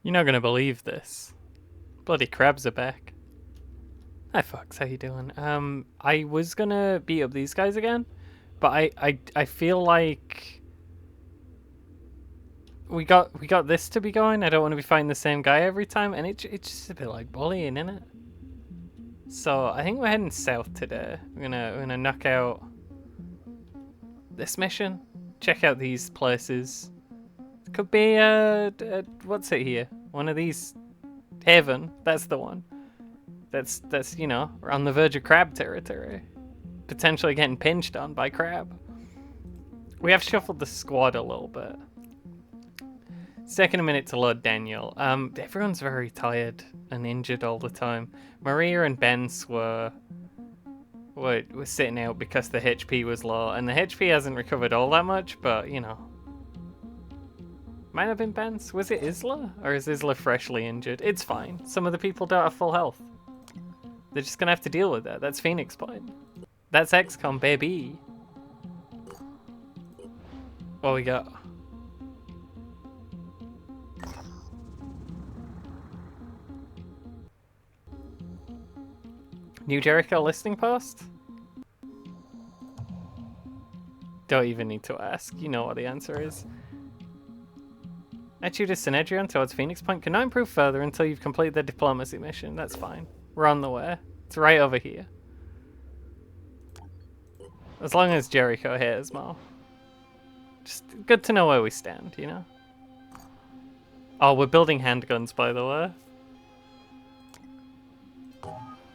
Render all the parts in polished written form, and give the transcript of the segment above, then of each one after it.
You're not gonna believe this. Bloody crabs are back. Hi Fox, how you doing? I was gonna beat up these guys again, but I feel like we got this to be going. I don't want to be fighting the same guy every time, and it's just a bit like bullying, isn't it? So I think we're heading south today. We're gonna knock out this mission, check out these places. Could be what's it here? One of these. Haven, that's the one. That's we're on the verge of crab territory. Potentially getting pinched on by crab. We have shuffled the squad a little bit. It's taking a minute to load Daniel. Everyone's very tired and injured all the time. Maria and Ben's were sitting out because the HP was low, and the HP hasn't recovered all that much, but might have been Ben's. Was it Isla? Or is Isla freshly injured? It's fine. Some of the people don't have full health. They're just gonna have to deal with that. That's Phoenix Point. That's XCOM, baby. What we got? New Jericho listing post? Don't even need to ask. You know what the answer is. Attitude of Synedrion towards Phoenix Point cannot improve further until you've completed the diplomacy mission. That's fine. We're on the way. It's right over here. As long as Jericho hears more. Just good to know where we stand, you know? Oh, we're building handguns, by the way.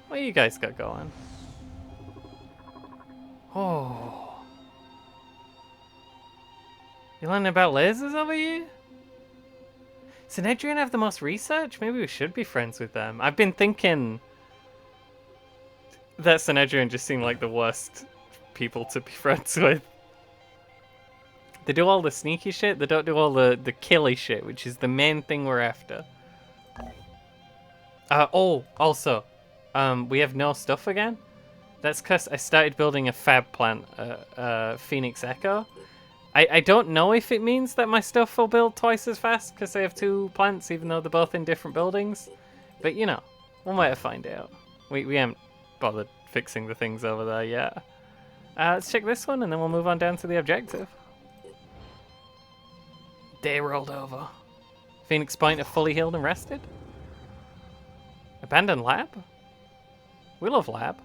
What you guys got going? Oh. You learning about lasers over here? Synedrion have the most research? Maybe we should be friends with them. I've been thinking that Synedrion just seem like the worst people to be friends with. They do all the sneaky shit, they don't do all the killy shit, which is the main thing we're after. Also, we have no stuff again. That's because I started building a fab plant, Phoenix Echo. I don't know if it means that my stuff will build twice as fast because I have two plants, even though they're both in different buildings. But one way to find out. We haven't bothered fixing the things over there yet. Let's check this one and then we'll move on down to the objective. Day rolled over. Phoenix Point are fully healed and rested. Abandoned lab? We love lab.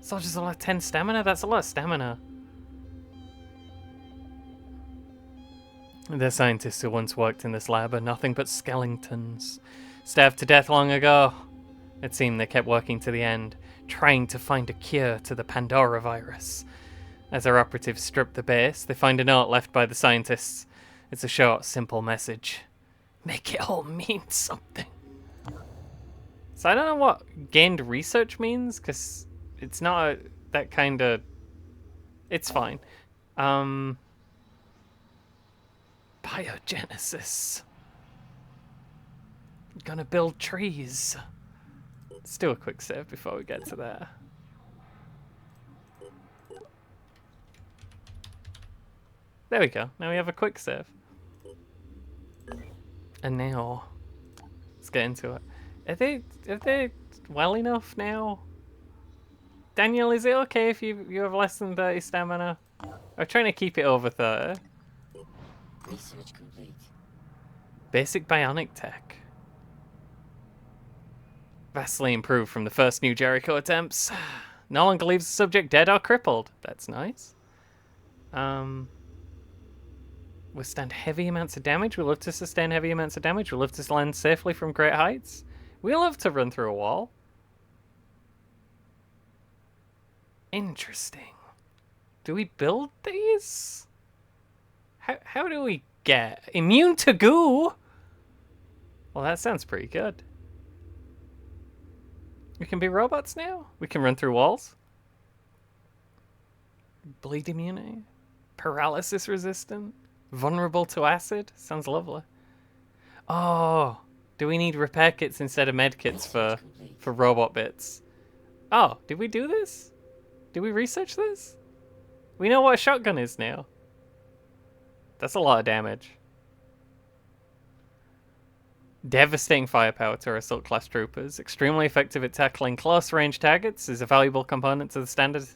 Soldiers will have 10 stamina? That's a lot of stamina. The scientists who once worked in this lab are nothing but skeletons. Stabbed to death long ago. It seemed they kept working to the end, trying to find a cure to the Pandora virus. As our operatives strip the base, they find a note left by the scientists. It's a short, simple message. Make it all mean something. So I don't know what gained research means, because it's not that kind of... It's fine. Biogenesis. Gonna build trees. Let's do a quick save before we get to that. There we go. Now we have a quick save. And now, let's get into it. Are they well enough now? Daniel, is it okay if you have less than 30 stamina? I'm trying to keep it over 30. Research complete. Basic bionic tech. Vastly improved from the first New Jericho attempts. No longer leaves the subject dead or crippled. That's nice. Withstand heavy amounts of damage. We love to sustain heavy amounts of damage. We love to land safely from great heights. We love to run through a wall. Interesting. Do we build these? How do we get immune to goo? Well, that sounds pretty good. We can be robots now? We can run through walls? Bleed immunity? Paralysis resistant? Vulnerable to acid? Sounds lovely. Oh, do we need repair kits instead of med kits for robot bits? Oh, did we do this? Did we research this? We know what a shotgun is now. That's a lot of damage. Devastating firepower to our assault class troopers. Extremely effective at tackling close range targets. Is a valuable component to the standard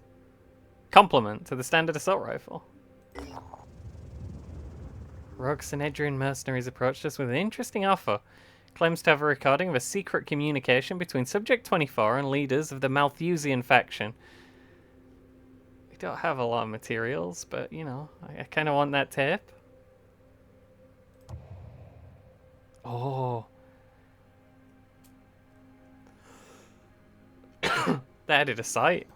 complement to the standard assault rifle. Rogue Synedrian mercenaries approached us with an interesting offer. Claims to have a recording of a secret communication between Subject 24 and leaders of the Malthusian faction. We don't have a lot of materials, but you know, I kind of want that tape. Oh. They added a site.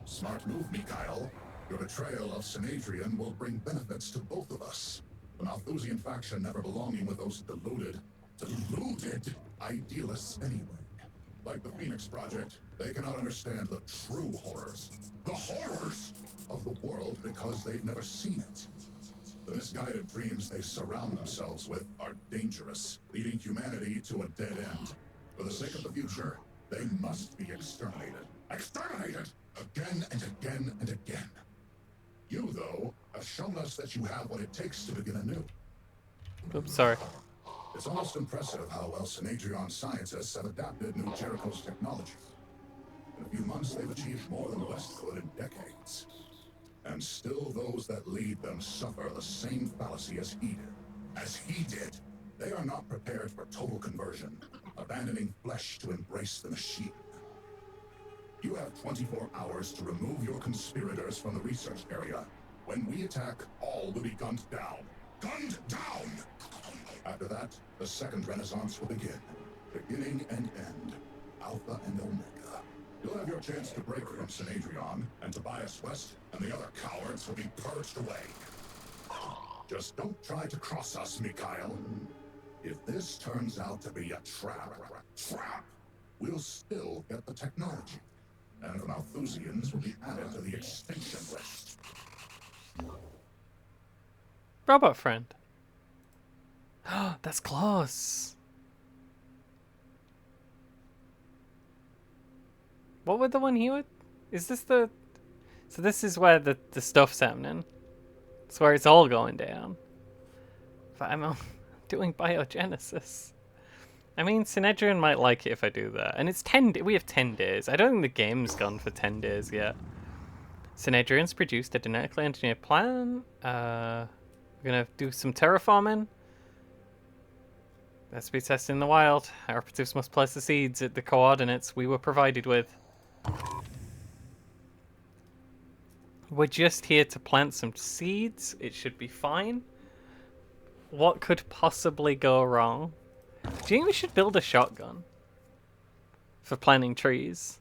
Smart move, Mikhail. Your betrayal of Synedrian will bring benefits to both of us. The Malthusian faction never belonging with those deluded idealists anyway. Like the Phoenix Project, they cannot understand the true horrors. The horrors of the world because they've never seen it. The misguided dreams they surround themselves with are dangerous, leading humanity to a dead end. For the sake of the future, they must be exterminated. Exterminated! Again and again and again. You, though, have shown us that you have what it takes to begin anew. Oops, sorry. It's almost impressive how well Synedrian scientists have adapted New Jericho's technology. In a few months, they've achieved more than the West could in decades. And still those that lead them suffer the same fallacy as he did. As he did. They are not prepared for total conversion, abandoning flesh to embrace the machine. You have 24 hours to remove your conspirators from the research area. When we attack, all will be gunned down. Gunned down! After that, the second renaissance will begin. Beginning and end. Alpha and Omega. You'll have your chance to break from Synedrian, and Tobias West and the other cowards will be purged away. Just don't try to cross us, Mikhail. If this turns out to be a trap, we'll still get the technology. And the Malthusians will be added to the extinction list. Robot friend. That's close. What would the one he would? Is this the... So this is where the stuff's happening. It's where it's all going down. But I'm doing biogenesis. I mean, Synedrian might like it if I do that. And it's 10... We have 10 days. I don't think the game's gone for 10 days yet. Synedrian's produced a genetically engineered plan. We're going to do some terraforming. That's to be tested in the wild. Our operatives must place the seeds at the coordinates we were provided with. We're just here to plant some seeds. It should be fine. What could possibly go wrong? Do you think we should build a shotgun for planting trees?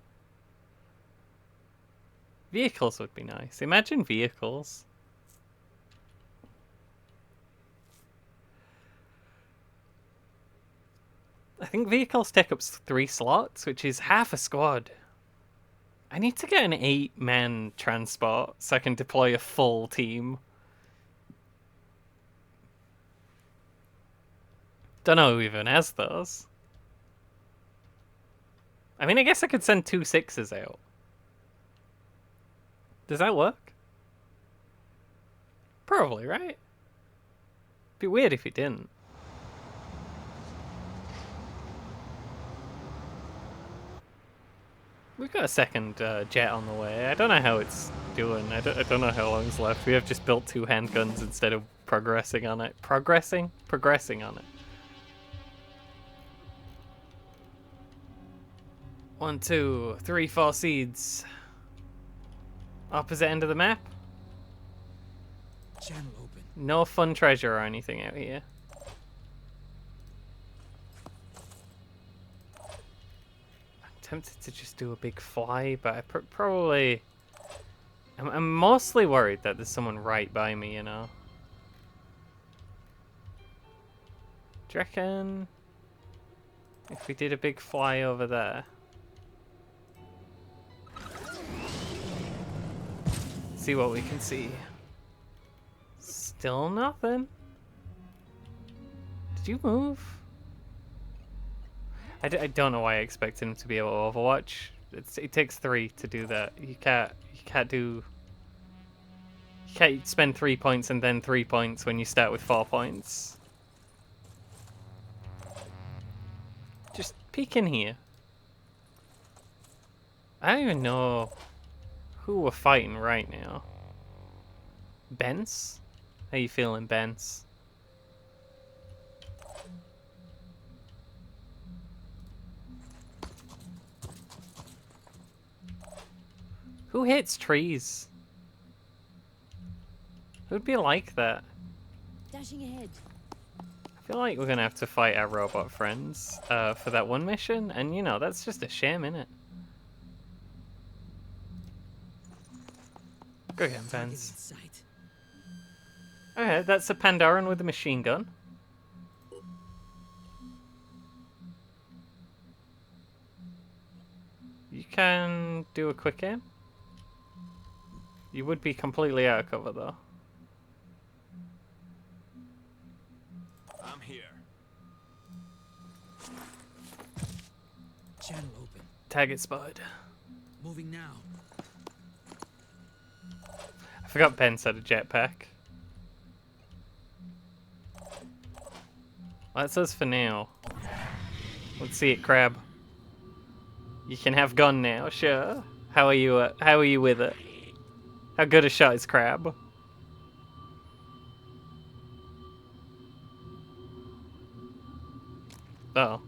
Vehicles would be nice. Imagine vehicles. I think vehicles take up 3 slots, which is half a squad. I need to get an 8-man transport so I can deploy a full team. Don't know who even has those. I mean, I guess I could send 2 6s out. Does that work? Probably, right? Be weird if it didn't. We've got a second jet on the way. I don't know how it's doing. I don't know how long's left. We have just built 2 handguns instead of progressing on it. Progressing on it. 1, 2, 3, 4 seeds. Opposite end of the map. Channel open. No fun treasure or anything out here. Tempted to just do a big fly, but I probably... I'm mostly worried that there's someone right by me, you know. Do you reckon if we did a big fly over there? See what we can see. Still nothing. Did you move? I don't know why I expected him to be able to Overwatch. It takes 3 to do that. You can't spend 3 points and then 3 points when you start with 4 points. Just peek in here. I don't even know who we're fighting right now. Bence? How you feeling, Bence? Who hits trees? Who'd be like that? Dashing ahead. I feel like we're gonna have to fight our robot friends for that one mission, and you know, that's just a shame, innit? Go again, Bence. Okay, that's a Pandaran with a machine gun. You can do a quick aim. You would be completely out of cover, though. I'm here. Channel open. Target spotted. Moving now. I forgot Bence had a jetpack. That's us for now. Let's see it, Crab. You can have gun now, sure. How are you with it? How good a shot is Crab? Oh.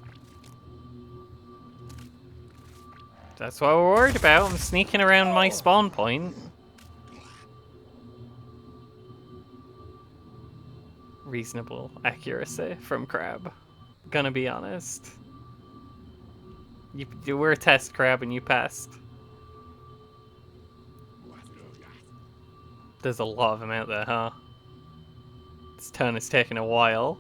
That's what we're worried about. I'm sneaking around my spawn point. Reasonable accuracy from Crab. Gonna be honest. You were a test, Crab, and you passed. There's a lot of them out there, huh? This turn is taking a while.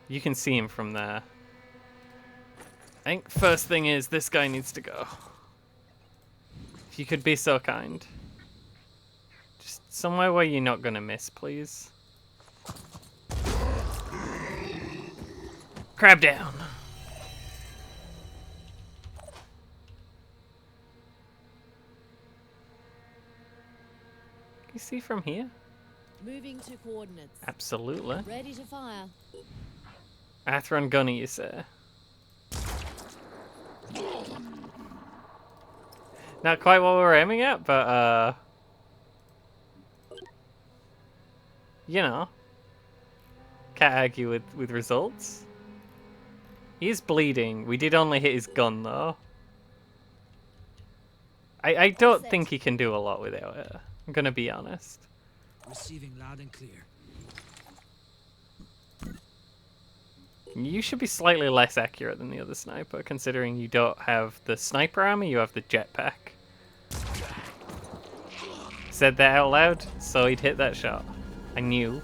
You can see him from there. I think first thing is this guy needs to go. If you could be so kind. Just somewhere where you're not gonna miss, please. Crab down. Can you see from here? Moving to coordinates. Absolutely. Ready to fire. Atheron Gunny, you say? Not quite what we're aiming at, but you know, can't argue with results. He's bleeding. We did only hit his gun though. I don't think he can do a lot without it. I'm gonna be honest. Receiving loud and clear. You should be slightly less accurate than the other sniper, considering you don't have the sniper armor, you have the jetpack. Said that out loud, so he'd hit that shot. I knew.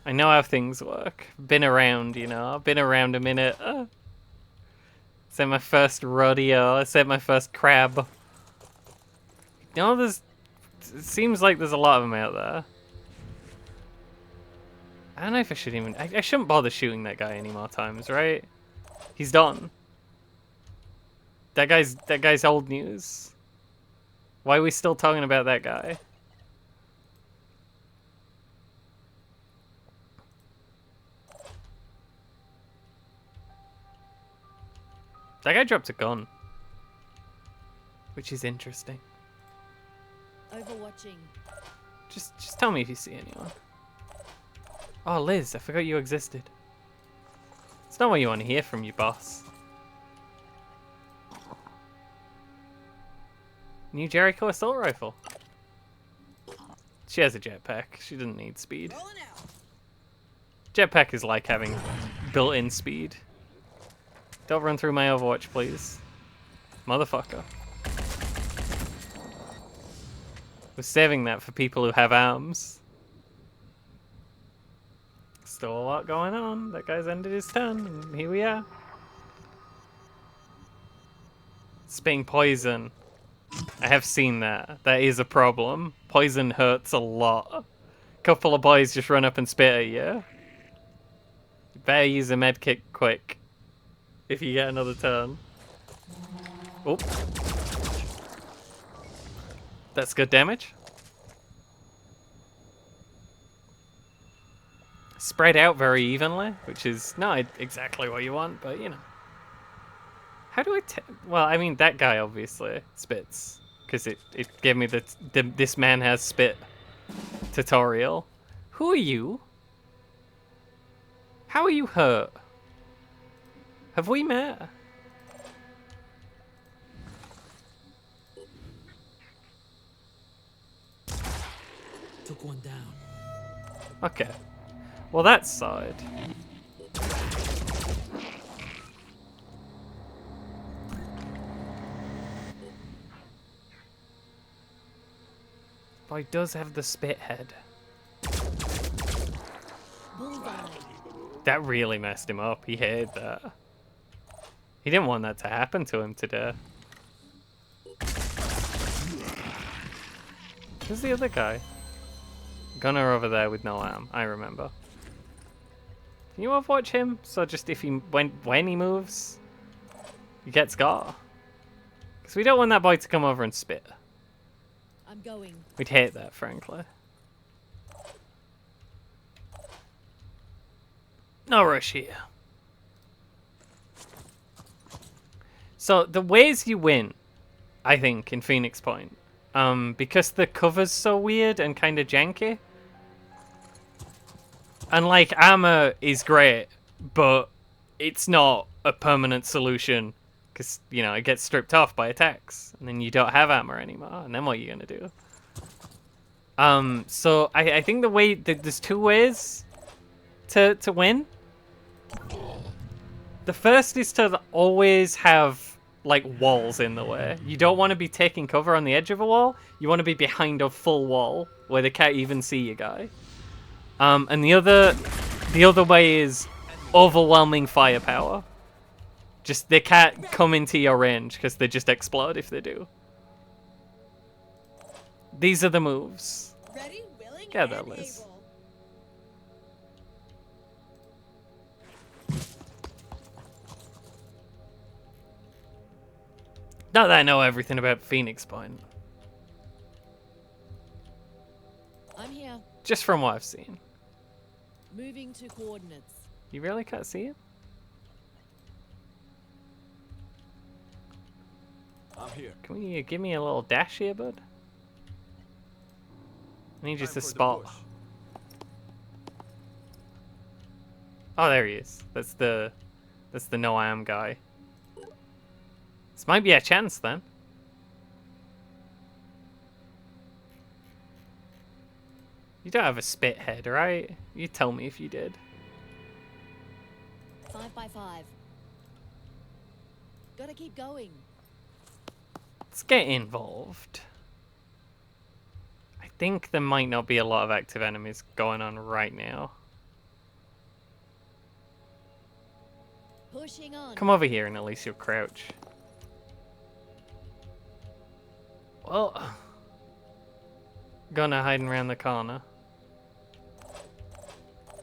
I know how things work. Been around, you know. Been around a minute. Said my first rodeo. I said my first crab. You know, it seems like there's a lot of them out there. I don't know if I should even... I shouldn't bother shooting that guy any more times, right? He's done. That guy's old news. Why are we still talking about that guy? That guy dropped a gun. Which is interesting. Overwatching. Just tell me if you see anyone. Oh, Liz, I forgot you existed. It's not what you want to hear from your boss. New Jericho assault rifle. She has a jetpack. She doesn't need speed. Jetpack is like having built-in speed. Don't run through my Overwatch, please. Motherfucker. We're saving that for people who have arms. Still a lot going on. That guy's ended his turn, and here we are. Spitting poison. I have seen that. That is a problem. Poison hurts a lot. Couple of boys just run up and spit at you. You better use a med kit quick. If you get another turn. Oh. That's good damage. Spread out very evenly, which is not exactly what you want, but you know. How do I well, I mean, that guy obviously spits, because it gave me the this man has spit tutorial. Who are you? How are you hurt? Have we met? Took one down. Okay. Well, that's side. But he does have the spit head. Bullseye. That really messed him up. He hated that. He didn't want that to happen to him today. Who's the other guy? Gunner over there with no arm. I remember. Can you overwatch him? So just if he when he moves, he gets got. Because we don't want that boy to come over and spit. I'm going. We'd hate that, frankly. No rush here. So the ways you win, I think, in Phoenix Point, because the cover's so weird and kind of janky. And like armor is great, but it's not a permanent solution because you know it gets stripped off by attacks, and then you don't have armor anymore. And then what are you gonna do? So I think the way there's two ways to win. The first is to always have like walls in the way. You don't want to be taking cover on the edge of a wall. You want to be behind a full wall where they can't even see you guy. And the other way is overwhelming firepower. Just they can't come into your range because they just explode if they do. These are the moves. Ready, willing, Get and that, Liz. able. Not that I know everything about Phoenix Point. I'm here. Just from what I've seen. Moving to coordinates. You really can't see it? I'm here. Can you give me a little dash here, bud? I need just Time a for the spot. push. Oh, there he is. That's the no am guy. This might be a chance then. You don't have a spit head, right? You tell me if you did. 5x5. Gotta keep going. Let's get involved. I think there might not be a lot of active enemies going on right now. Pushing on. Come over here and at least you'll crouch. Well, gonna hiding around the corner.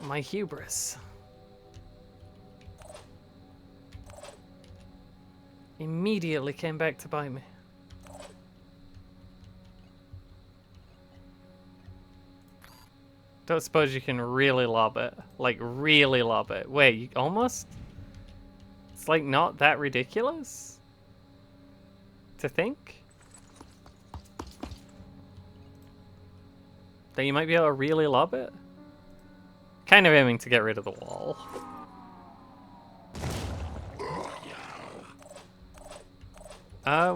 My hubris. Immediately came back to bite me. Don't suppose you can really lob it. Like, really lob it. Wait, you almost? It's like not that ridiculous? To think? That you might be able to really lob it? Kind of aiming to get rid of the wall.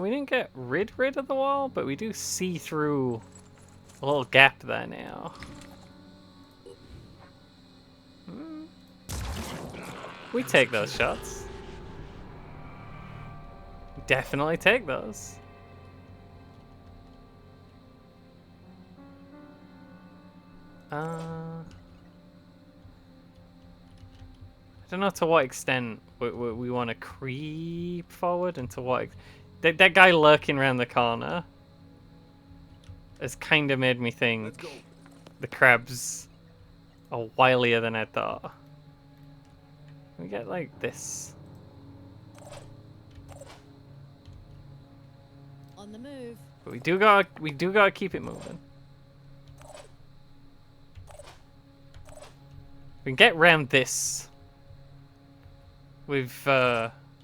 We didn't get rid of the wall, but we do see through a little gap there now. We take those shots. Definitely take those. I don't know to what extent we want to creep forward and to what... That guy lurking around the corner has kind of made me Let's think go. the crabs are wilier than I thought. We get like this. On the move. But we do gotta keep it moving. We can get round this. We've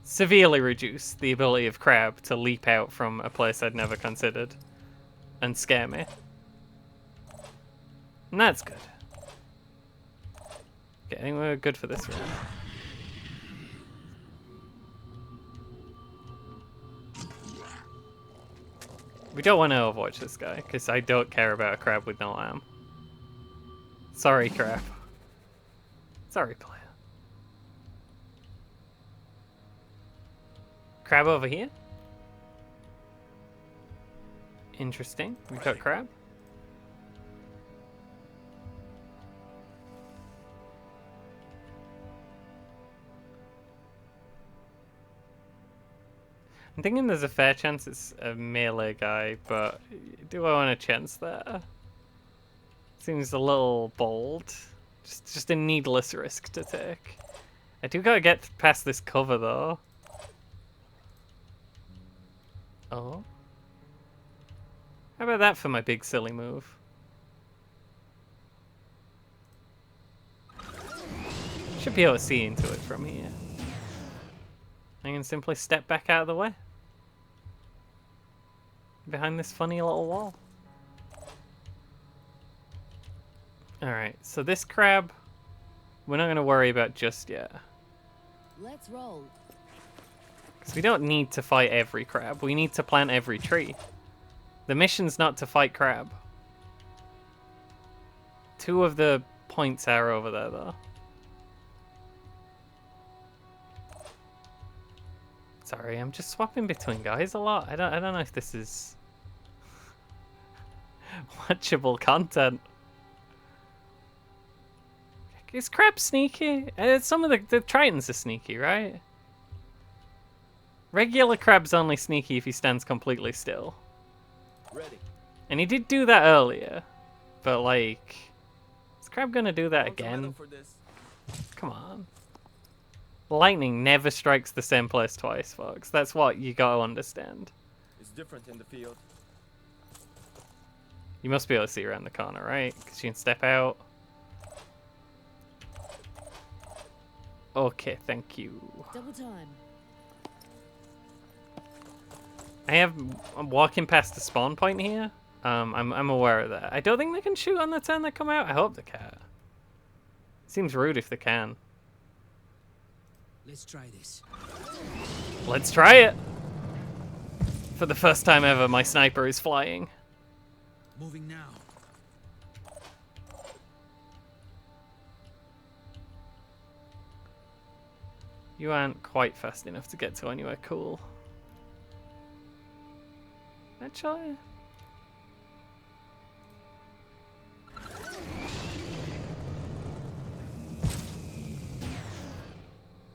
severely reduced the ability of Crab to leap out from a place I'd never considered and scare me. And that's good. Okay, I think we're good for this round. We don't want to overwatch this guy, because I don't care about a crab with no arm. Sorry, crab. Sorry, player. Crab over here? Interesting. We've got crab. I'm thinking there's a fair chance it's a melee guy, but do I want to chance that? Seems a little bold. Just a needless risk to take. I do gotta get past this cover though. Oh. How about that for my big silly move? Should be able to see into it from here. I can simply step back out of the way. Behind this funny little wall. Alright, so this crab, we're not going to worry about just yet. Let's roll. Because we don't need to fight every crab. We need to plant every tree. The mission's not to fight crab. 2 of the points are over there, though. Sorry, I'm just swapping between guys a lot. I don't know if this is watchable content. Is crab sneaky? Some of the tritons are sneaky, right? Regular crab's only sneaky if he stands completely still. Ready. And he did do that earlier. But like, is crab gonna do that Want tomato again? for this? Come on. Lightning never strikes the same place twice, folks. That's what you gotta understand. It's different in the field. You must be able to see around the corner, right? Because you can step out. Okay, thank you. Double time. I'm walking past the spawn point here. I'm aware of that. I don't think they can shoot on the turn they come out. I hope they can. Seems rude if they can. Let's try this. Let's try it. For the first time ever, my sniper is flying. Moving now. You aren't quite fast enough to get to anywhere cool. Actually.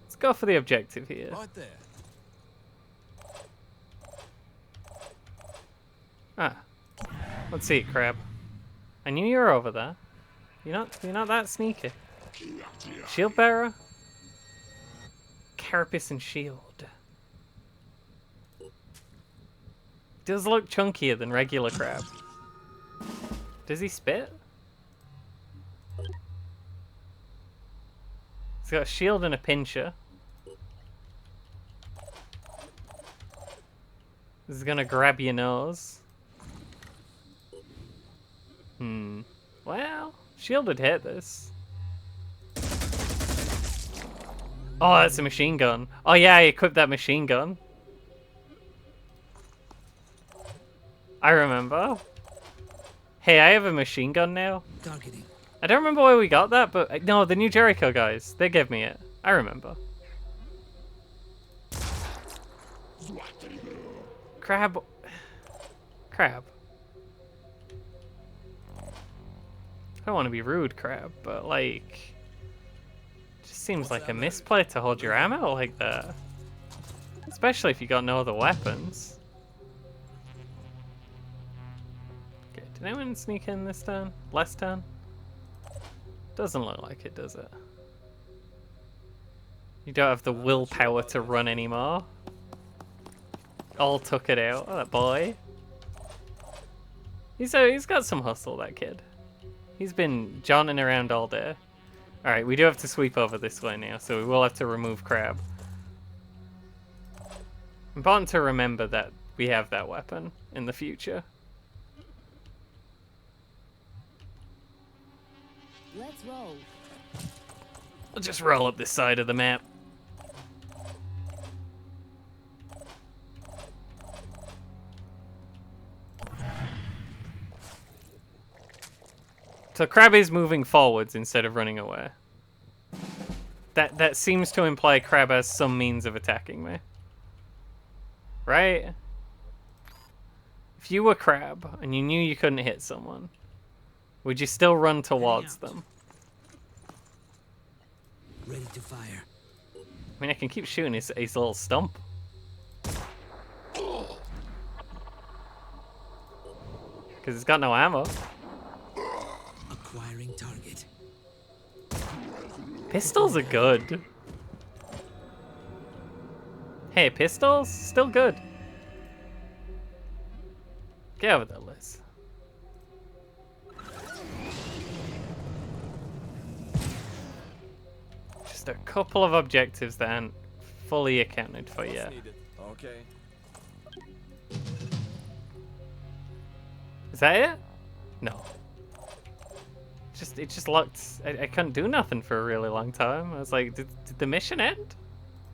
Let's go for the objective here. Right there. Ah. Let's see it, crab. I knew you were over there. You're not that sneaky. Shield bearer? Carapace and shield. Does look chunkier than regular crab. Does he spit? He's got a shield and a pincher. This is gonna grab your nose. Well, shield would hit this. Oh, that's a machine gun. Oh yeah, I equipped that machine gun. I remember. Hey, I have a machine gun now. Targeting. I don't remember where we got that, but no, the New Jericho guys, they gave me it. I remember. Crab. Crab. I don't want to be rude, crab, but like, just seems like a misplay to hold your ammo like that. Especially if you got no other weapons. Okay, did anyone sneak in this turn? Last turn? Doesn't look like it, does it? You don't have the willpower to run anymore. All took it out. Oh, that boy. He's got some hustle, that kid. He's been jaunting around all day. Alright, we do have to sweep over this way now, so we will have to remove Crab. Important to remember that we have that weapon in the future. Let's roll. We'll just roll up this side of the map. So Crab is moving forwards instead of running away. That seems to imply Crab has some means of attacking me. Right? If you were Crab and you knew you couldn't hit someone, would you still run towards them? Ready to fire. I mean, I can keep shooting his little stump. Because it's got no ammo. Acquiring target. Pistols are good. Hey, pistols? Still good. Get over there, Liz. Just a couple of objectives that aren't fully accounted for yet. Needed. Okay. Is that it? No. It just looked... I couldn't do nothing for a really long time. I was like, did the mission end?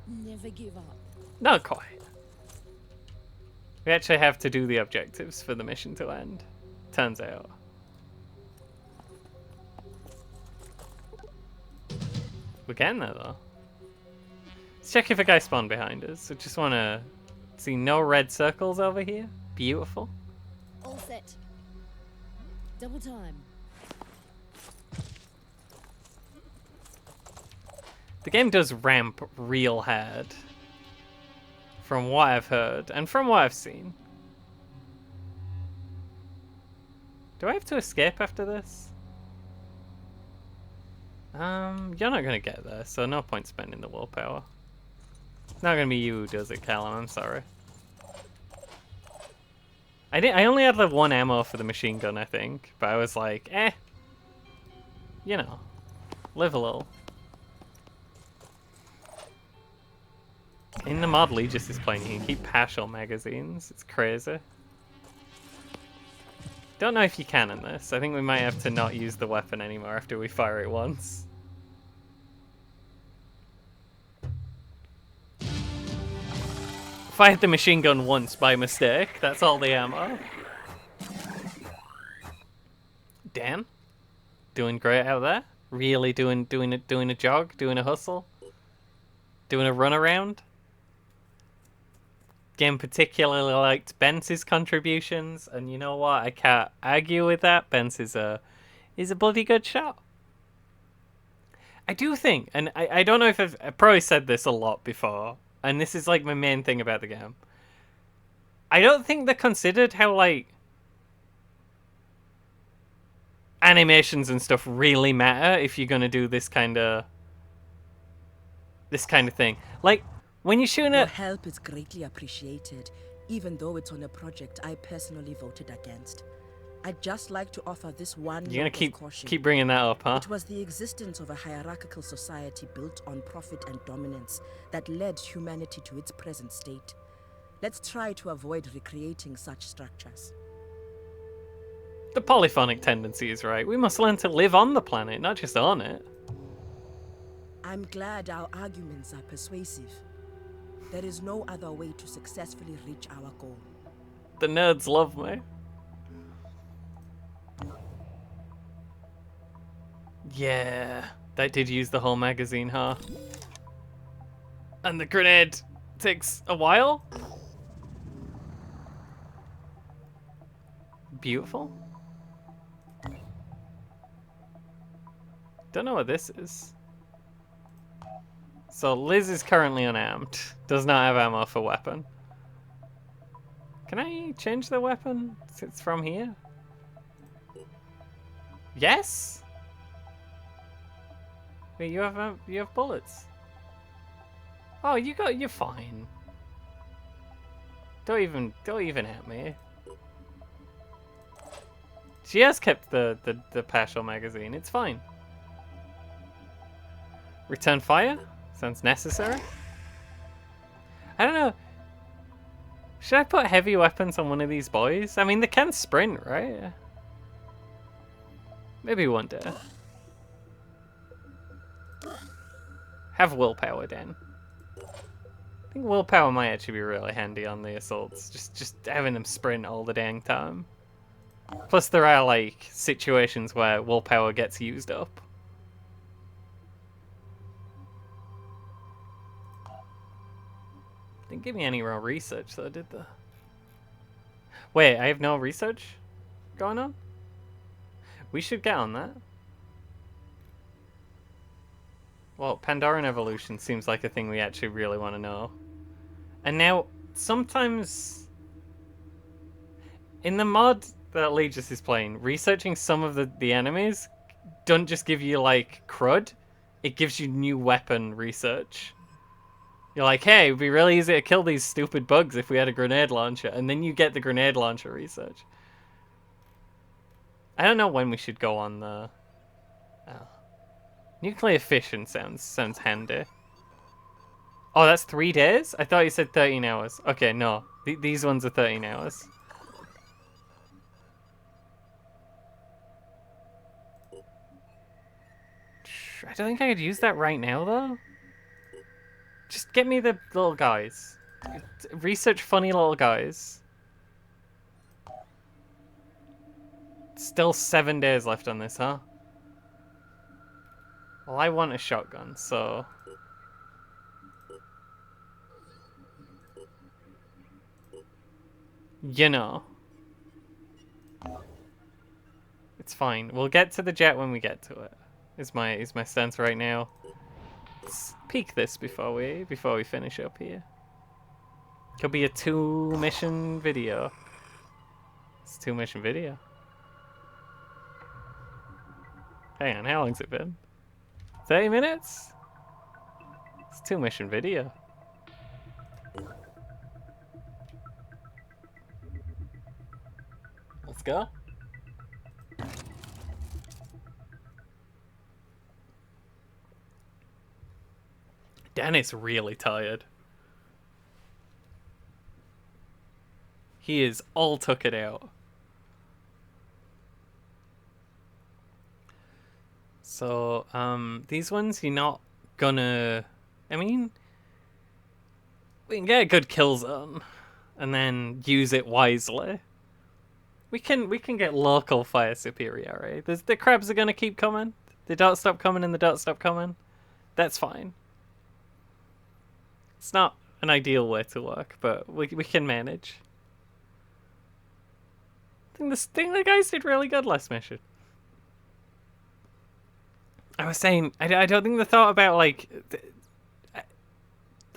Never give up. Not quite. We actually have to do the objectives for the mission to end. Turns out. We're getting there though. Let's check if a guy spawned behind us. I just want to see no red circles over here. Beautiful. All set. Double time. The game does ramp real hard. From what I've heard, and from what I've seen. Do I have to escape after this? You're not gonna get there, so no point spending the willpower. It's not gonna be you who does it, Callum, I'm sorry. I only had like one ammo for the machine gun, I think, but I was like, you know, live a little. In the mod Legis is playing, you can keep partial magazines. It's crazy. Don't know if you can in this. I think we might have to not use the weapon anymore after we fire it once. Fired the machine gun once by mistake. That's all the ammo. Dan, doing great out there. Really doing a jog, doing a hustle, doing a run around. Game particularly liked Bence's contributions, and you know what? I can't argue with that. Bence is a bloody good shot. I do think, and I don't know if I've probably said this a lot before, and this is like my main thing about the game. I don't think they're considered how like animations and stuff really matter if you're gonna do this kind of thing. Like when you're shooting Your at help is greatly appreciated, even though it's on a project I personally voted against. I'd just like to offer this one you're gonna note of caution. keep bringing that up, huh? It was the existence of a hierarchical society built on profit and dominance that led humanity to its present state. Let's try to avoid recreating such structures. The polyphonic tendency is right. We must learn to live on the planet, not just on it. I'm glad our arguments are persuasive. There is no other way to successfully reach our goal. The nerds love me. Yeah, that did use the whole magazine, huh? And the grenade takes a while? Beautiful. Don't know what this is. So Liz is currently unarmed. Does not have ammo for weapon. Can I change the weapon? It's from here? Yes? Wait, you have bullets. Oh, you're fine. Don't even at me. She has kept the partial magazine. It's fine. Return fire? Sounds necessary. I don't know. Should I put heavy weapons on one of these boys? I mean, they can sprint, right? Maybe one day. Have willpower, then. I think willpower might actually be really handy on the assaults. Just having them sprint all the dang time. Plus, there are like situations where willpower gets used up. Didn't give me any real research though, did they? Wait, I have no research going on? We should get on that. Well, Pandoran evolution seems like a thing we actually really want to know. And now, sometimes in the mod that Legis is playing, researching some of the enemies don't just give you like crud, it gives you new weapon research. You're like, hey, it'd be really easy to kill these stupid bugs if we had a grenade launcher, and then you get the grenade launcher research. I don't know when we should go on the... Oh. Nuclear fission sounds handy. Oh, that's 3 days? I thought you said 13 hours. Okay, no. These ones are 13 hours. I don't think I could use that right now, though. Just get me the little guys. Research funny little guys. Still 7 days left on this, huh? Well, I want a shotgun, so... You know. It's fine. We'll get to the jet when we get to it. Is my stance right now. Let's peek this before we finish up here. Could be a 2-mission video. It's a 2-mission video. Hang on, how long's it been? 30 minutes? It's a 2-mission video. Let's go. Dennis really tired. He is all took it out. So, these ones you're not gonna... I mean, we can get a good kill zone and then use it wisely. We can get local fire superiority. The crabs are gonna keep coming. They don't stop coming and they don't stop coming. That's fine. It's not an ideal way to work, but we can manage. I think the guys did really good last mission. I was saying, I don't think they thought about, like...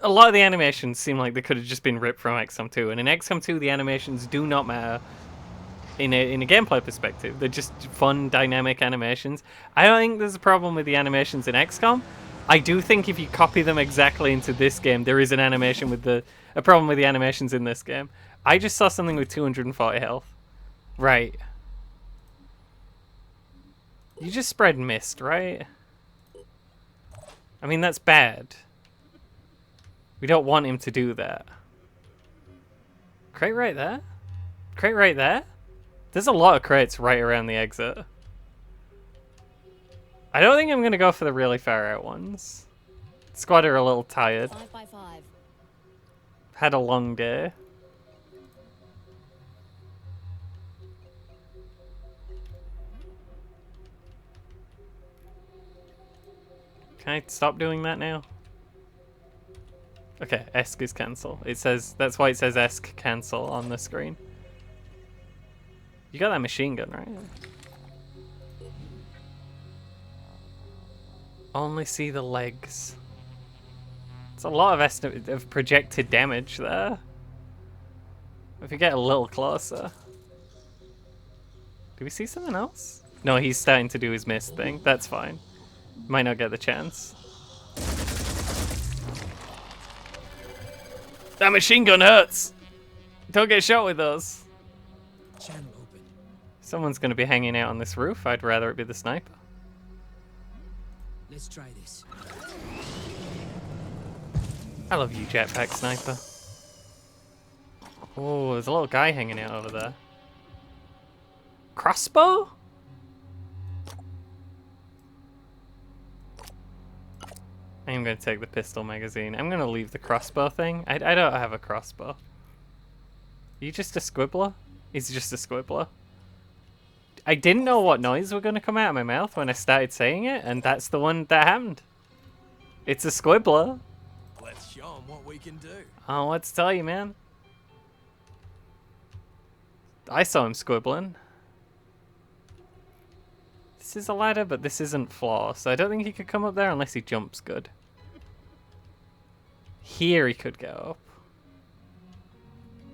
A lot of the animations seem like they could have just been ripped from XCOM 2, and in XCOM 2 the animations do not matter in a gameplay perspective. They're just fun, dynamic animations. I don't think there's a problem with the animations in XCOM. I do think if you copy them exactly into this game, there is an animation with a problem with the animations in this game. I just saw something with 240 health. Right. You just spread mist, right? I mean, that's bad. We don't want him to do that. Crate right there? Crate right there? There's a lot of crates right around the exit. I don't think I'm going to go for the really far out ones. Squad are a little tired. 5 by 5. Had a long day. Can I stop doing that now? Okay, ESC is cancel. It says, that's why it says ESC cancel on the screen. You got that machine gun, right? Only see the legs. It's a lot of estimate of projected damage there. If we get a little closer. Do we see something else? No, he's starting to do his mist thing. That's fine. Might not get the chance. That machine gun hurts! Don't get shot with those. Channel open. Someone's going to be hanging out on this roof. I'd rather it be the sniper. Let's try this. I love you, jetpack sniper. Oh, there's a little guy hanging out over there. Crossbow? I am going to take the pistol magazine. I'm going to leave the crossbow thing. I don't have a crossbow. Are you just a squibbler? He's just a squibbler. I didn't know what noise were going to come out of my mouth when I started saying it, and that's the one that happened. It's a squibbler. Let's show them what we can do. Oh, what to tell you, man. I saw him squibbling. This is a ladder, but this isn't floor, so I don't think he could come up there unless he jumps good. Here he could get up.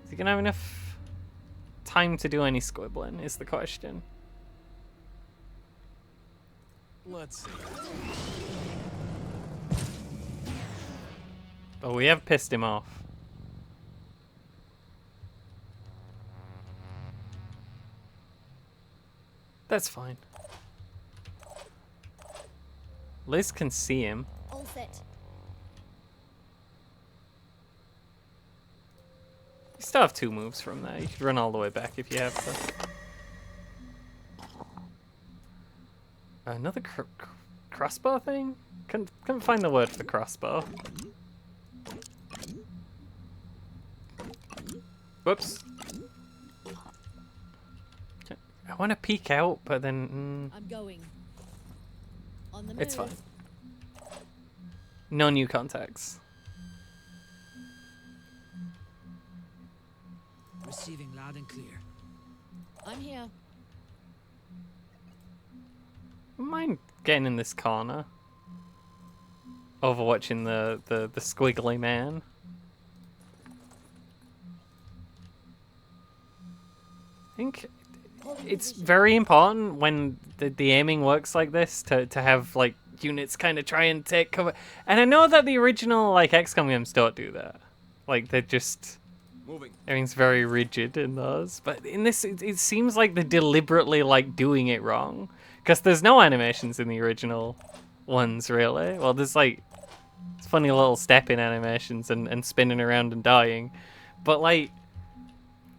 Is he gonna have enough time to do any squibbling, is the question. Let's see. Oh, we have pissed him off. That's fine. Liz can see him. All set. You still have 2 moves from there. You could run all the way back if you have to. Another crossbow thing? Couldn't find the word for crossbow. Whoops. I want to peek out, but then... I'm going. On the move. it's fine. No new contacts. Receiving loud and clear. I'm here. Mind getting in this corner. Overwatching the squiggly man. I think it's very important when the aiming works like this to have like units kind of try and take cover. And I know that the original like XCOM games don't do that. Like they're just Moving. everything's very rigid in those. But in this, it seems like they're deliberately like doing it wrong because there's no animations in the original ones really. Well, there's like funny little stepping animations and spinning around and dying, but like.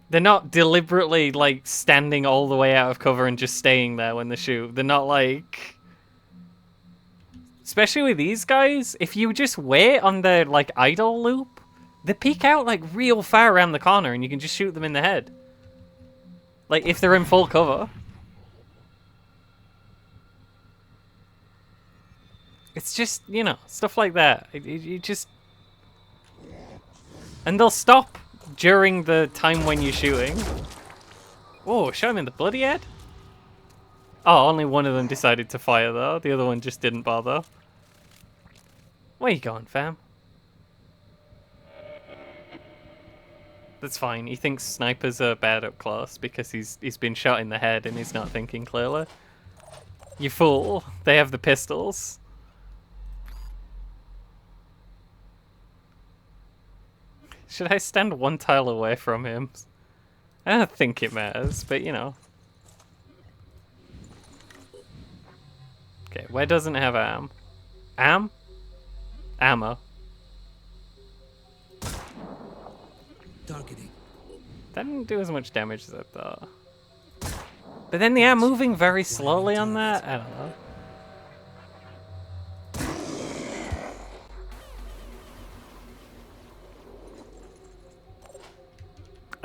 They're not deliberately, like, standing all the way out of cover and just staying there when they shoot. They're not, like... Especially with these guys, if you just wait on their, like, idle loop, they peek out, like, real far around the corner and you can just shoot them in the head. Like, if they're in full cover. It's just, you know, stuff like that. You just... And they'll stop during the time when you're shooting. Oh, shot him in the bloody head? Oh, only one of them decided to fire though. The other one just didn't bother. Where you going, fam? That's fine. He thinks snipers are bad up close because he's been shot in the head and he's not thinking clearly. You fool. They have the pistols. Should I stand 1 tile away from him? I don't think it matters, but you know. Okay, where doesn't it have am? Am? Ammo. Targeting. That didn't do as much damage as I thought. But then the am moving very slowly on that? I don't know.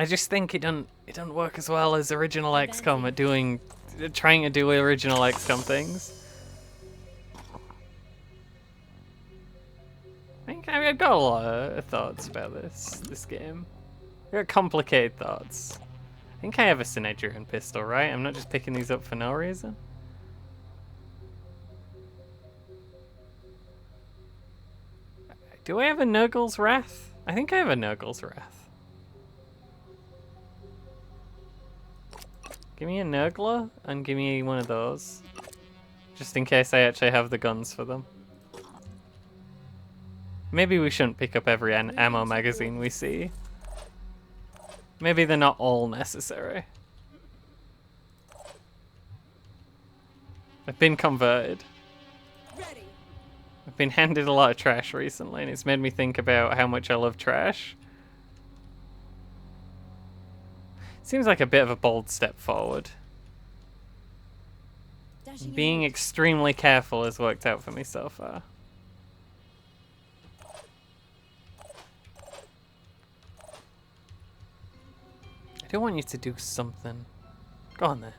I just think it doesn't work as well as original XCOM at trying to do original XCOM things. I think I've got a lot of thoughts about this game. I've got complicated thoughts. I think I have a Synedrian pistol, right? I'm not just picking these up for no reason. Do I have a Nurgle's Wrath? I think I have a Nurgle's Wrath. Give me a Nurgler and give me one of those. Just in case I actually have the guns for them. Maybe we shouldn't pick up every ammo magazine we see. Maybe they're not all necessary. I've been converted. Ready. I've been handed a lot of trash recently, and it's made me think about how much I love trash. Seems like a bit of a bold step forward. Dashing Being ahead. extremely careful has worked out for me so far. I do want you to do something. Go on then.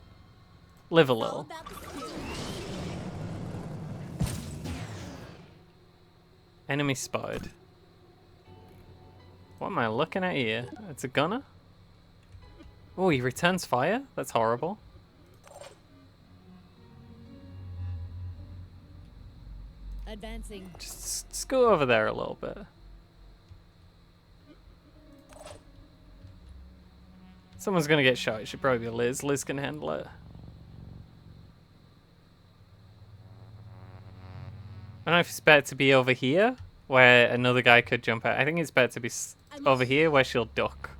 Live a All little. about the skill. Enemy spotted. What am I looking at here? It's a gunner? Oh, he returns fire? That's horrible. Advancing. Just go over there a little bit. Someone's gonna get shot. It should probably be Liz. Liz can handle it. I don't know if it's better to be over here, where another guy could jump out. I think it's better to be over here, where she'll duck.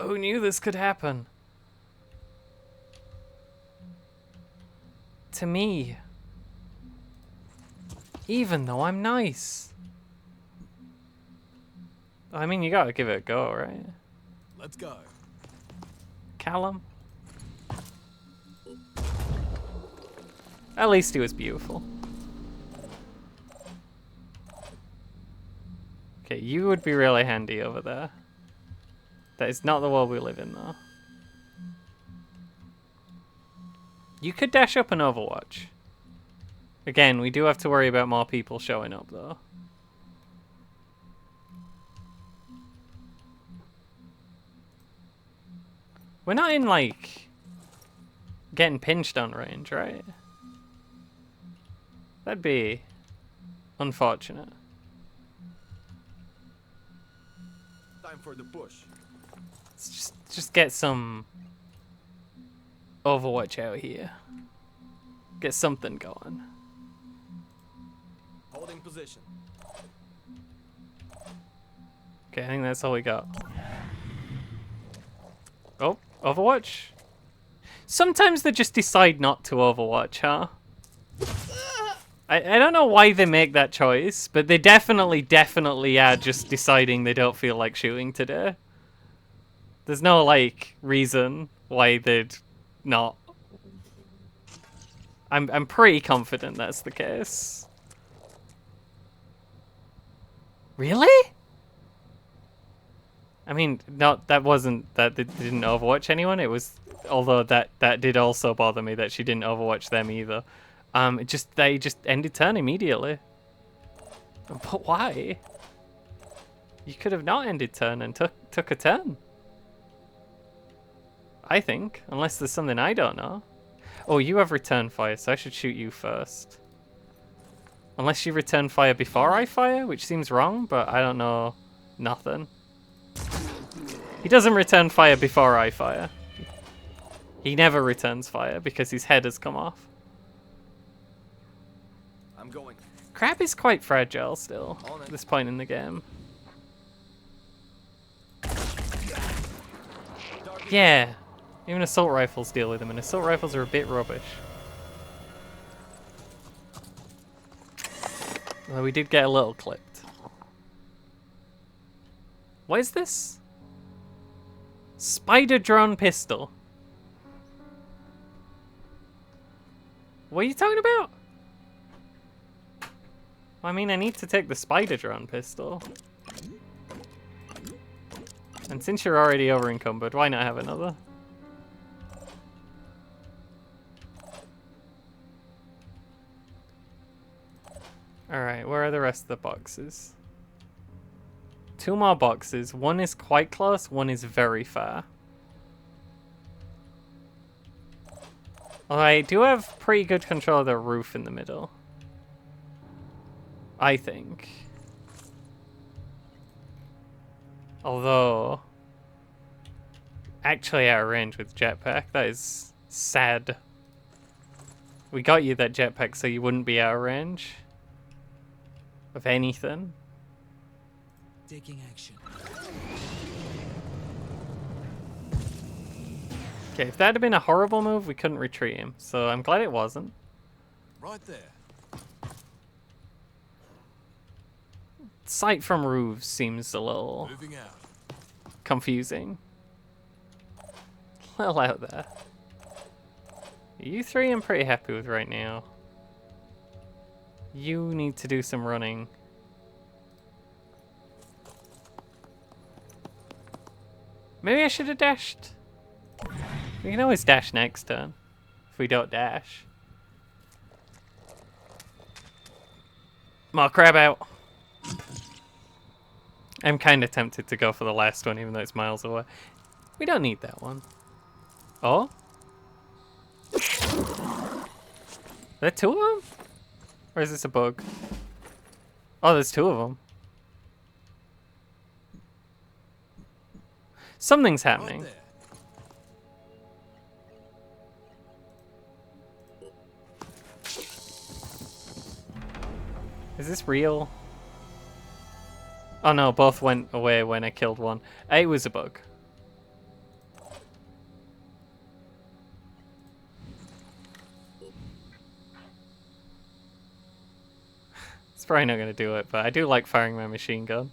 Who knew this could happen? To me. Even though I'm nice. I mean, you gotta give it a go, right? Let's go. Callum? At least he was beautiful. Okay, you would be really handy over there. That is not the world we live in, though. You could dash up an Overwatch. Again, we do have to worry about more people showing up, though. We're not in, like, getting pinched on range, right? That'd be unfortunate. Time for the push. Let's just get some Overwatch out here. Get something going. Holding position. Okay, I think that's all we got. Oh, Overwatch? Sometimes they just decide not to Overwatch, huh? I don't know why they make that choice, but they definitely are just deciding they don't feel like shooting today. There's no, like, reason why they'd not. I'm pretty confident that's the case. Really? I mean, that they didn't Overwatch anyone. It was, although that did also bother me that she didn't Overwatch them either. They just ended turn immediately. But why? You could have not ended turn and took a turn. I think, unless there's something I don't know. Oh, you have return fire, so I should shoot you first. Unless you return fire before I fire, which seems wrong, but I don't know nothing. He doesn't return fire before I fire. He never returns fire because his head has come off. I'm going. Crab is quite fragile still at this point in the game. Yeah, even assault rifles deal with them, and assault rifles are a bit rubbish. Well, we did get a little clipped. What is this? Spider drone pistol. What are you talking about? I mean, I need to take the spider drone pistol. And since you're already over encumbered, why not have another? Alright, where are the rest of the boxes? 2 more boxes. One is quite close, one is very far. I do have pretty good control of the roof in the middle. I think. Although, actually out of range with jetpack. That is sad. We got you that jetpack so you wouldn't be out of range of anything. Taking action. Okay, if that had been a horrible move, we couldn't retreat him. So I'm glad it wasn't. Right there. Sight from roofs seems a little Moving out. confusing. A little out there. You three I'm pretty happy with right now. You need to do some running. Maybe I should have dashed. We can always dash next turn. If we don't dash. More crab out. I'm kind of tempted to go for the last one even though it's miles away. We don't need that one. Oh? Are there two of them? Or is this a bug? Oh, there's two of them. Something's happening. Right there. Is this real? Oh no, both went away when I killed one. It was a bug. It's probably not going to do it, but I do like firing my machine gun.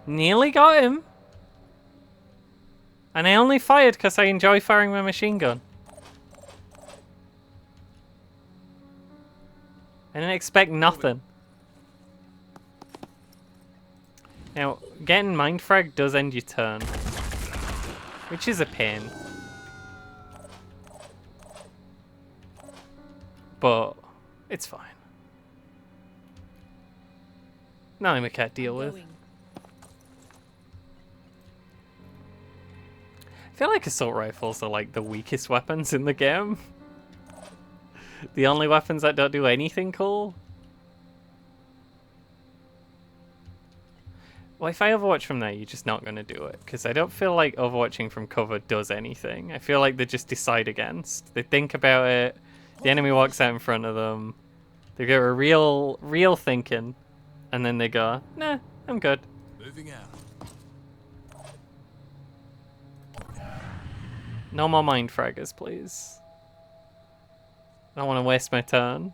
Nearly got him. And I only fired because I enjoy firing my machine gun. I didn't expect nothing. Now, getting mind frag does end your turn. Which is a pain. But it's fine. Nothing we can't deal with. Going. I feel like assault rifles are like the weakest weapons in the game. The only weapons that don't do anything cool. Well, if I overwatch from there, you're just not going to do it. Because I don't feel like overwatching from cover does anything. I feel like they just decide against. They think about it. The enemy walks out in front of them. They get a real thinking. And then they go, nah, I'm good. Moving out. No more mind fraggers, please. I don't want to waste my turn.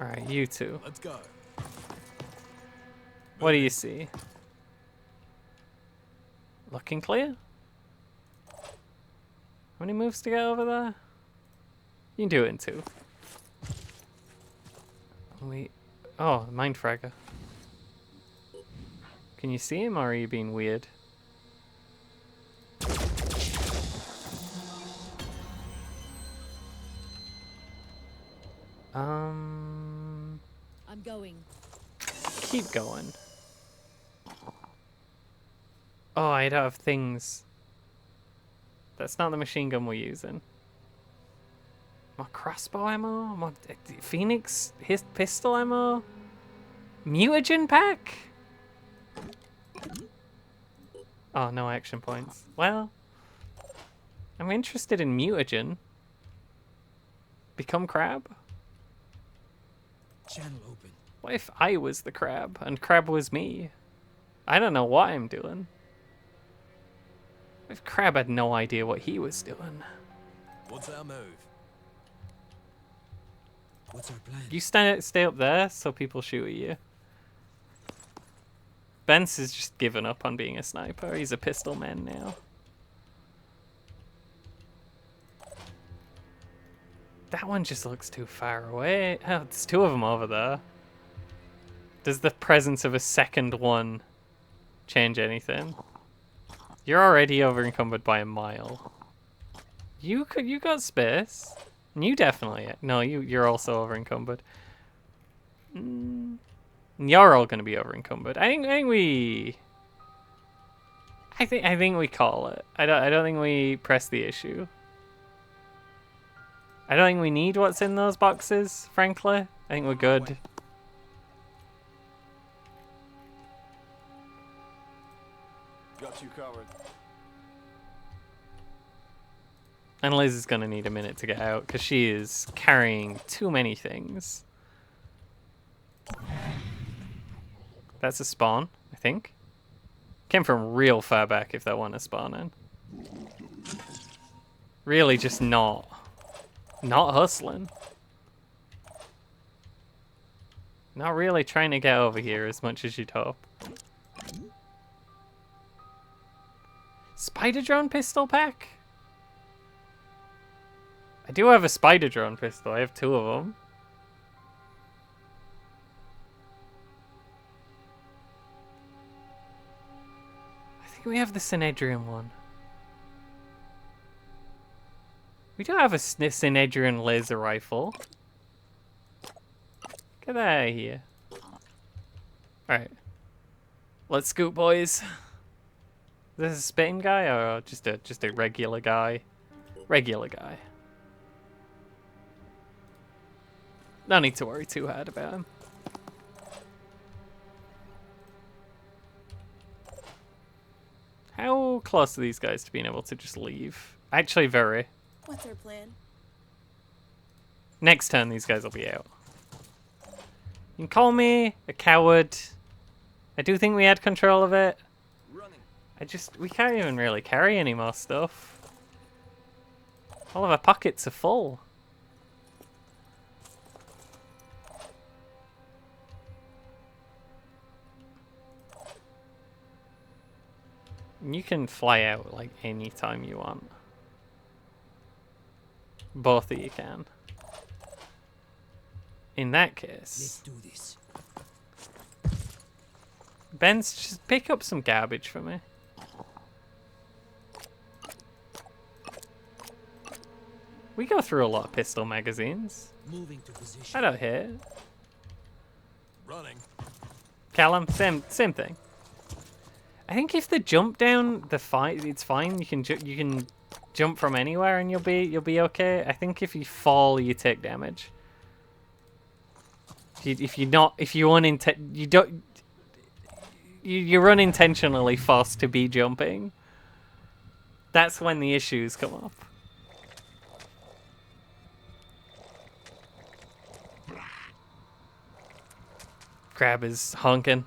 Alright, you two. Let's go. What do you see? Looking clear? How many moves to get over there? You can do it in two. Wait. Oh, mind fragger. Can you see him or are you being weird? I'm going. Keep going. Oh, I don't have things. That's not the machine gun we're using. More crossbow ammo? More Phoenix his pistol ammo? Mutagen pack? Oh, no action points. Well, I'm interested in mutagen. Become crab? Channel open. What if I was the crab and crab was me? I don't know what I'm doing. What if crab had no idea what he was doing? What's our move? What's our plan? You stay up there so people shoot at you. Bence has just given up on being a sniper. He's a pistol man now. That one just looks too far away. Oh, there's two of them over there. Does the presence of a second one change anything? You're already over encumbered by a mile. You got space. You definitely. No, you're also over encumbered. You're all gonna be over encumbered. I think we call it. I don't think we press the issue. I don't think we need what's in those boxes, frankly. I think we're good. Got you covered. And Liz is gonna need a minute to get out because she is carrying too many things. That's a spawn, I think. Came from real far back if they want to spawn in. Really just not hustling. Not really trying to get over here as much as you'd hope. Spider drone pistol pack? I do have a spider drone pistol. I have 2 of them. I think we have the Synedrian one. We do have a Synedrian laser rifle. Get that out of here. Alright. Let's scoot, boys. Is this a spitting guy or just a regular guy? Regular guy. No need to worry too hard about him. How close are these guys to being able to just leave? Actually, very. What's our plan? Next turn, these guys will be out. You can call me a coward. I do think we had control of it. We can't even really carry any more stuff. All of our pockets are full. You can fly out like any time you want. Both of you can. In that case, Let's do this. Ben's, just pick up some garbage for me. We go through a lot of pistol magazines. Moving to position. I don't hate it. Running. Callum, same thing. I think if the jump down the fight, it's fine. You can jump from anywhere and you'll be okay. I think if you fall, you take damage. You're unintentionally forced to be jumping. That's when the issues come up. Crab is honking.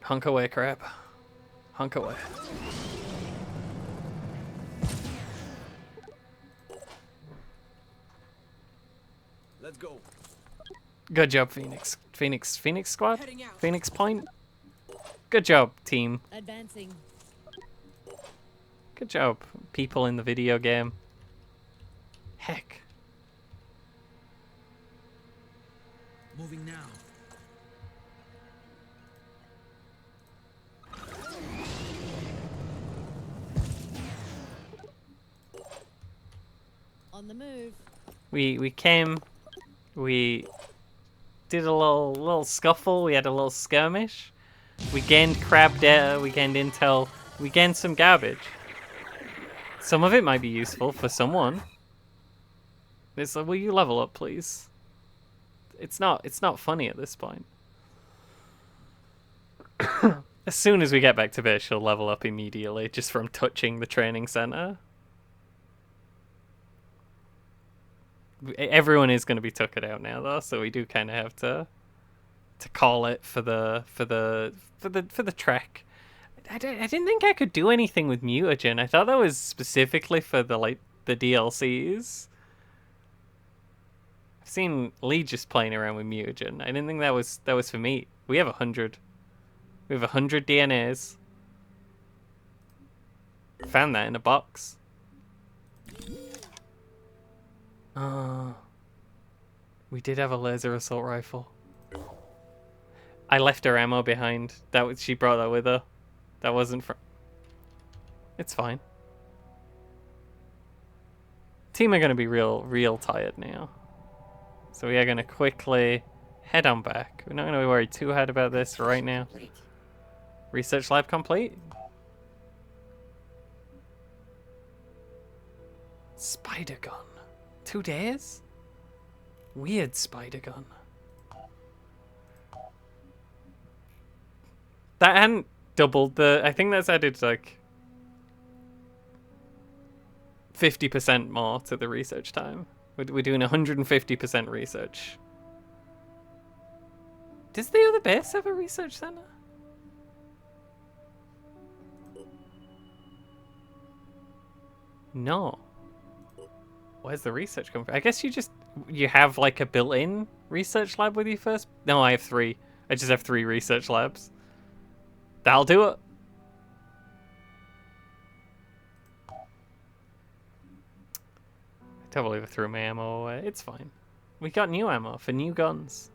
Hunk away, crab. Hunk away. Let's go. Good job, Phoenix. Phoenix squad? Heading out. Phoenix point? Good job, team. Advancing. Good job, people in the video game. Heck. Moving now. On the move. We came, we did a little scuffle, we had a little skirmish. We gained crab data, we gained intel, we gained some garbage. Some of it might be useful for someone. It's like, will you level up, please? It's not funny at this point. As soon as we get back to base, she'll level up immediately just from touching the training center. Everyone is going to be tuckered out now, though, so we do kind of have to call it for the trek. I didn't think I could do anything with mutagen. I thought that was specifically for the DLCs. I've seen Lee just playing around with mutagen. I didn't think that was for me. We have 100. We have 100 DNAs. Found that in a box. We did have a laser assault rifle. I left her ammo behind. She brought that with her. That wasn't from. It's fine. Team are gonna be real tired now. So we are gonna quickly head on back. We're not gonna be worried too hard about this right now. Research lab complete. Spider gun. 2 days? Weird spider gun. That hadn't doubled the... I think that's added like 50% more to the research time. We're doing 150% research. Does the other base have a research center? No. Where's the research come from? I guess you have like a built-in research lab with you first? No, I have 3. I just have 3 research labs. That'll do it. I don't believe I threw my ammo away. It's fine. We got new ammo for new guns.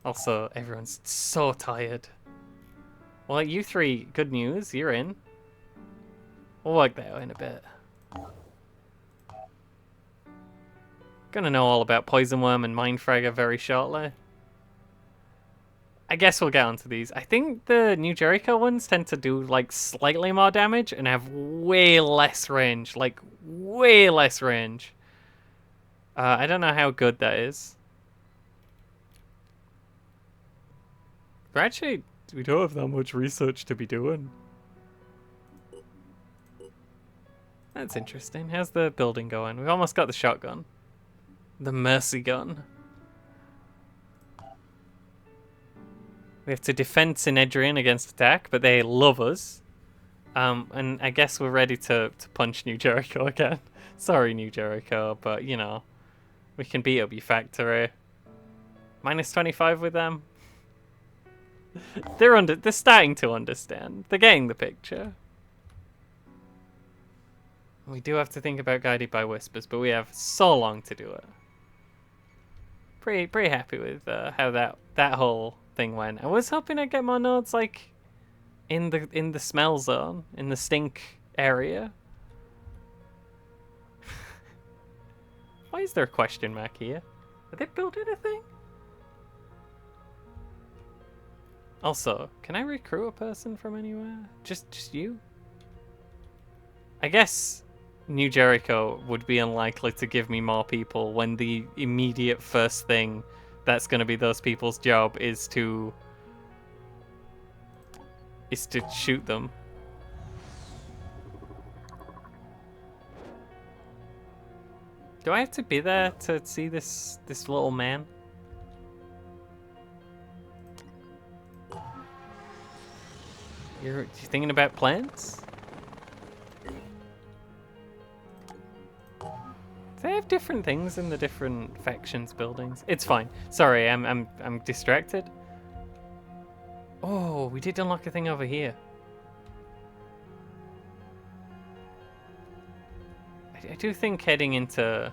Also, everyone's so tired. Well, you 3, good news, you're in. We'll work that out in a bit. Gonna know all about Poison Worm and Mindfragger very shortly. I guess we'll get onto these. I think the New Jericho ones tend to do like slightly more damage and have way less range. Like, way less range. I don't know how good that is. But actually, we don't have that much research to be doing. That's interesting. How's the building going? We've almost got the shotgun. The mercy gun. We have to defend Synedrian against attack, but they love us. And I guess we're ready to punch New Jericho again. Sorry, New Jericho, but you know, we can beat up your factory. Minus 25 with them. They're starting to understand. They're getting the picture. We do have to think about Guided by Whispers, but we have so long to do it. Pretty happy with how that whole thing went. I was hoping I'd get more nodes like in the smell zone, in the stink area. Why is there a question mark here? Are they building a thing? Also, can I recruit a person from anywhere? Just you? I guess New Jericho would be unlikely to give me more people when the immediate first thing that's going to be those people's job is to shoot them. Do I have to be there to see this little man? You're thinking about plans? They have different things in the different factions buildings. It's fine. Sorry, I'm distracted. Oh, we did unlock a thing over here. I do think heading into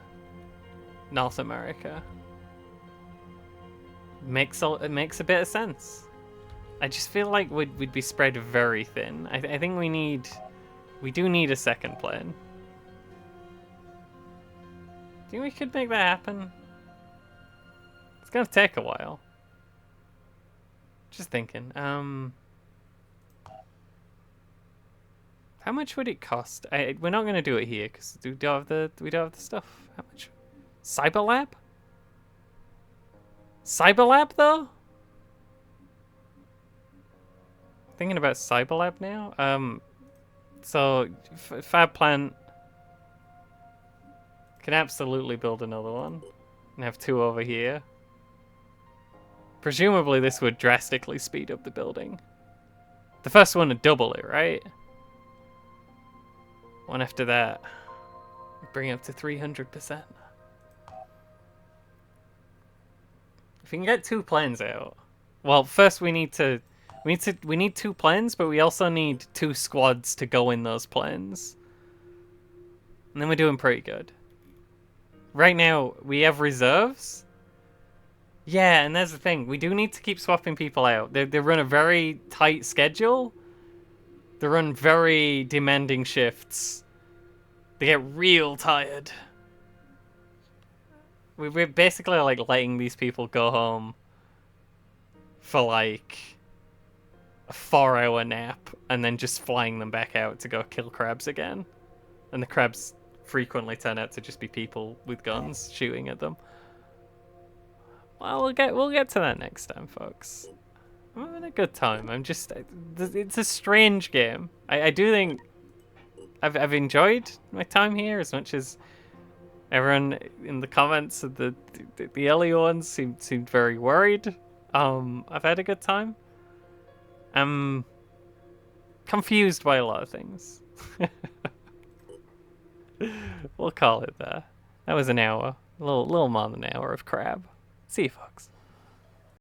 North America makes a bit of sense. I just feel like we'd be spread very thin. I think we do need a second plane. Do you think we could make that happen? It's gonna take a while. Just thinking. How much would it cost? We're not gonna do it here because we don't have the stuff. How much? Cyberlab? Cyberlab though? Thinking about Cyberlab now. So Fab Plant can absolutely build another one and have 2 over here. Presumably this would drastically speed up the building. The first one would double it, right? One after that, bring it up to 300%. If we can get 2 planes out, well, first we need 2 planes, but we also need 2 squads to go in those planes, and then we're doing pretty good. Right now we have reserves. Yeah, and there's the thing. We do need to keep swapping people out. They run a very tight schedule. They run very demanding shifts. They get real tired. We're basically like letting these people go home for like a 4-hour nap and then just flying them back out to go kill crabs again. And the crabs frequently turn out to just be people with guns shooting at them. Well, we'll get to that next time, folks. I'm having a good time. It's a strange game. I do think I've enjoyed my time here as much as Everyone in the comments of the early ones seemed very worried. I've had a good time. I'm confused by a lot of things. We'll call it there. That was an hour. A little more than an hour of crab. See you, folks.